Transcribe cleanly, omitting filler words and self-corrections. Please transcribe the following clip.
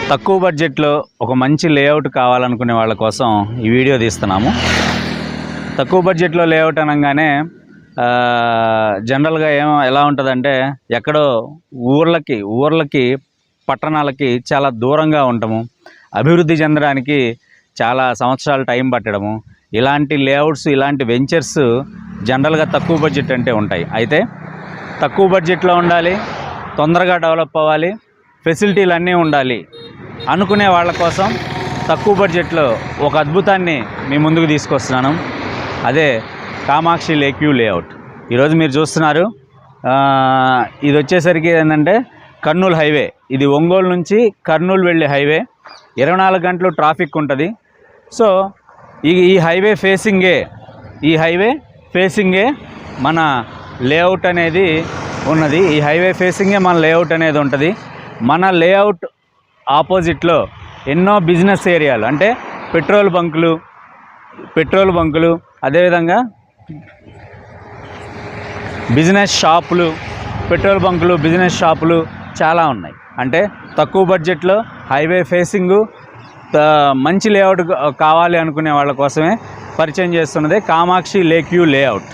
తక్కువ బడ్జెట్లో ఒక మంచి లేఅవుట్ కావాలనుకునే వాళ్ళ కోసం ఈ వీడియో తీస్తున్నాము. తక్కువ బడ్జెట్లో లేఅవుట్ అనగానే జనరల్గా ఎలా ఉంటుందంటే ఎక్కడో ఊర్లకి పట్టణాలకి చాలా దూరంగా ఉండటము, అభివృద్ధి చెందడానికి చాలా సంవత్సరాలు టైం పట్టడము, ఇలాంటి లేఅవుట్స్ ఇలాంటి వెంచర్స్ జనరల్గా తక్కువ బడ్జెట్ అంటే ఉంటాయి. అయితే తక్కువ బడ్జెట్లో ఉండాలి, తొందరగా డెవలప్ అవ్వాలి, ఫెసిలిటీలు అన్నీ ఉండాలి అనుకునే వాళ్ళ కోసం తక్కువ బడ్జెట్లో ఒక అద్భుతాన్ని మీ ముందుకు తీసుకొస్తున్నాను. అదే కామాక్షి లేక్ వ్యూ లేఅవుట్. ఈరోజు మీరు చూస్తున్నారు, ఇది వచ్చేసరికి ఏంటంటే కర్నూలు హైవే. ఇది ఒంగోలు నుంచి కర్నూలు వెళ్ళే హైవే. 24 గంటలు ట్రాఫిక్ ఉంటుంది. సో ఈ హైవే ఫేసింగే మన లేఅవుట్ అనేది ఉన్నది. ఈ హైవే ఫేసింగే మన లేఅవుట్ అనేది ఉంటుంది. మన లేఅవుట్ ఆపోజిట్లో ఎన్నో బిజినెస్ ఏరియాలు, అంటే పెట్రోల్ బంకులు అదేవిధంగా బిజినెస్ షాపులు, బిజినెస్ షాపులు చాలా ఉన్నాయి. అంటే తక్కువ బడ్జెట్లో హైవే ఫేసింగు మంచి లేఅవుట్ కావాలి అనుకునే వాళ్ళ కోసమే పరిచయం చేస్తున్నదే కామాక్షి లేక్ వ్యూ లేఅవుట్.